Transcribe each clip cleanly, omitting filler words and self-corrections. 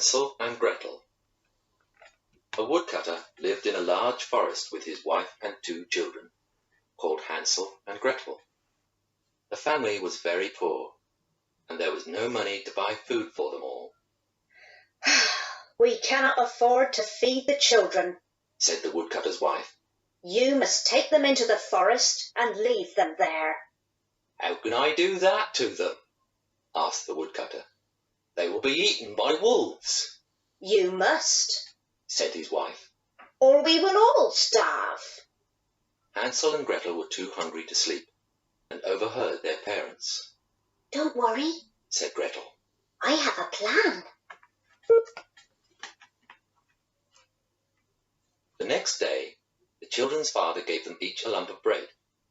Hansel and Gretel. A woodcutter lived in a large forest with his wife and two children, called Hansel and Gretel. The family was very poor, and there was no money to buy food for them all. "We cannot afford to feed the children," said the woodcutter's wife. "You must take them into the forest and leave them there." "How can I do that to them?" asked the woodcutter. "They will be eaten by wolves." "You must," said his wife, "or we will all starve." Hansel and Gretel were too hungry to sleep, and overheard their parents. "Don't worry," said Gretel. "I have a plan." The next day, the children's father gave them each a lump of bread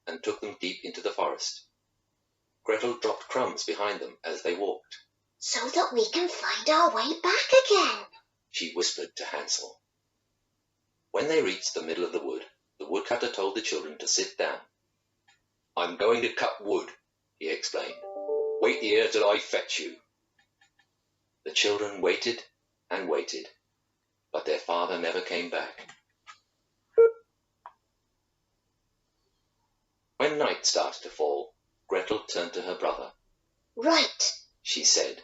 and took them deep into the forest. Gretel dropped crumbs behind them as they walked. "So that we can find our way back again," she whispered to Hansel. When they reached the middle of the wood, the woodcutter told the children to sit down. "I'm going to cut wood," he explained. "Wait here till I fetch you." The children waited and waited, but their father never came back. When night started to fall, Gretel turned to her brother. "Right," she said.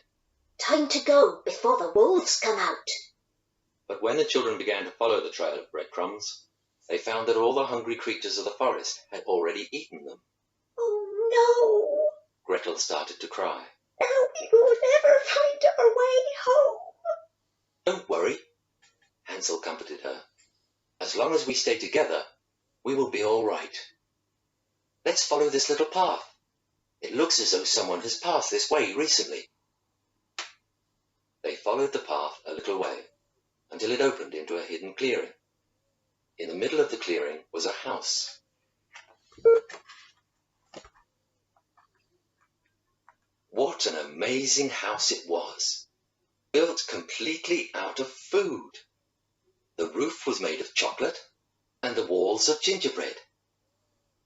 "Time to go before the wolves come out." But when the children began to follow the trail of breadcrumbs, they found that all the hungry creatures of the forest had already eaten them. "Oh no!" Gretel started to cry. "Now we will never find our way home." "Don't worry," Hansel comforted her. "As long as we stay together, we will be all right. Let's follow this little path. It looks as though someone has passed this way recently." They followed the path a little way until it opened into a hidden clearing. In the middle of the clearing was a house. What an amazing house it was, built completely out of food. The roof was made of chocolate and the walls of gingerbread.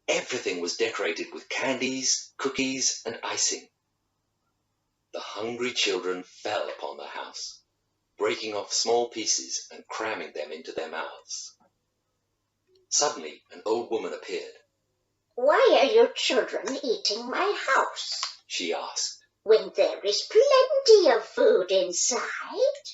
Everything was decorated with candies, cookies, and icing. The hungry children fell upon the house, breaking off small pieces and cramming them into their mouths. Suddenly, an old woman appeared. "Why are you children eating my house?" she asked. "When there is plenty of food inside."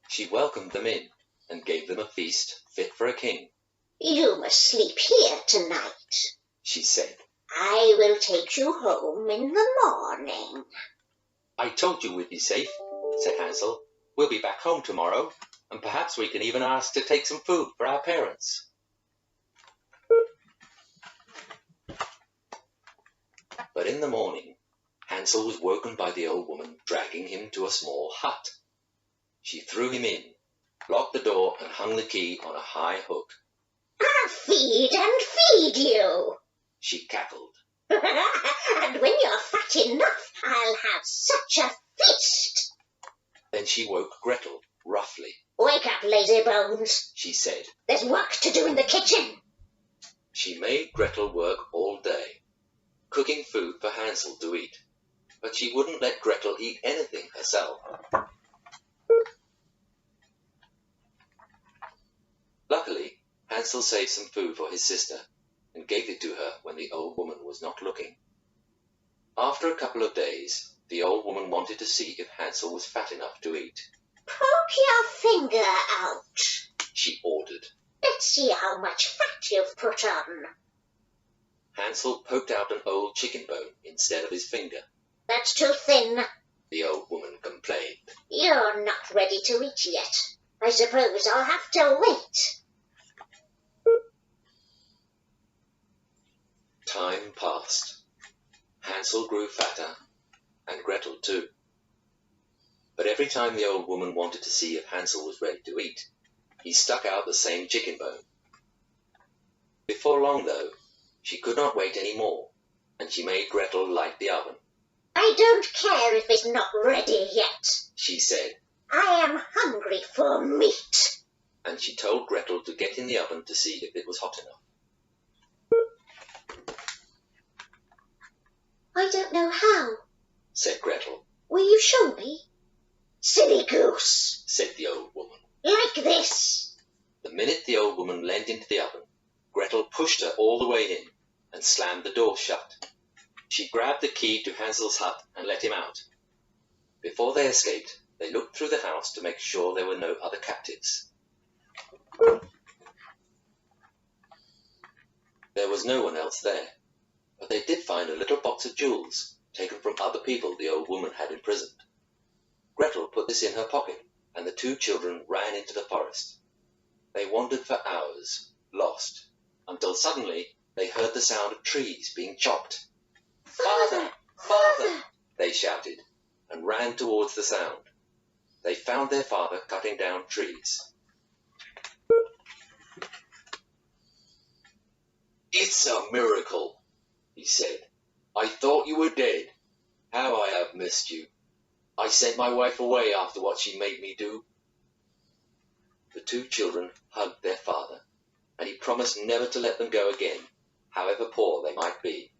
She welcomed them in and gave them a feast fit for a king. "You must sleep here tonight," she said. "I will take you home in the morning." "I told you we'd be safe," said Hansel. "We'll be back home tomorrow, and perhaps we can even ask to take some food for our parents." But in the morning, Hansel was woken by the old woman dragging him to a small hut. She threw him in, locked the door, and hung the key on a high hook. "I'll feed and feed you," she cackled. "And when you're fat enough, I'll have such a feast." Then she woke Gretel roughly. "Wake up, lazy bones," she said. "There's work to do in the kitchen." She made Gretel work all day, cooking food for Hansel to eat, but she wouldn't let Gretel eat anything herself. Luckily, Hansel saved some food for his sister and gave it to her when the old woman was not looking. After a couple of days, the old woman wanted to see if Hansel was fat enough to eat. "Poke your finger out," she ordered. "Let's see how much fat you've put on." Hansel poked out an old chicken bone instead of his finger. "That's too thin," the old woman complained. "You're not ready to eat yet. I suppose I'll have to wait." Time passed. Hansel grew fatter, and Gretel too. But every time the old woman wanted to see if Hansel was ready to eat, he stuck out the same chicken bone. Before long, though, she could not wait any more, and she made Gretel light the oven. "I don't care if it's not ready yet," she said. "I am hungry for meat." And she told Gretel to get in the oven to see if it was hot enough. "I don't know how," said Gretel. Will you show me? Silly goose, said the old woman. Like this. The minute the old woman leant into the oven, Gretel pushed her all the way in and slammed the door shut. She grabbed the key to Hansel's hut and let him out. Before they escaped, they looked through the house to make sure there were no other captives. There was no one else there, but they did find a little box of jewels taken from other people the old woman had imprisoned. Gretel put this in her pocket, and the two children ran into the forest. They wandered for hours, lost, until suddenly they heard the sound of trees being chopped. Father! Father! They shouted, and ran towards the sound. They found their father cutting down trees. "It's a miracle," he said. "I thought you were dead. How I have missed you. I sent my wife away after what she made me do." The two children hugged their father, and he promised never to let them go again, however poor they might be.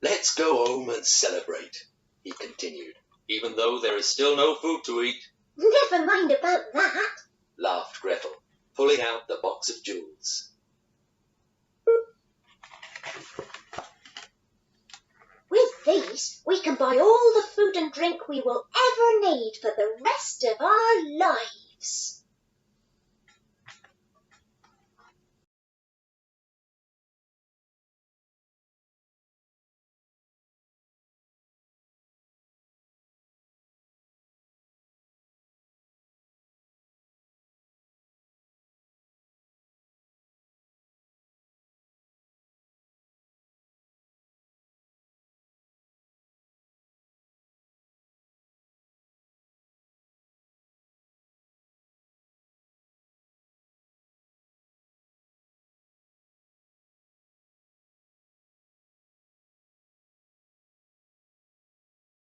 "Let's go home and celebrate," he continued, "even though there is still no food to eat." Never mind about that, laughed Gretel, pulling out the box of jewels. With these, we can buy all the food and drink we will ever need for the rest of our lives.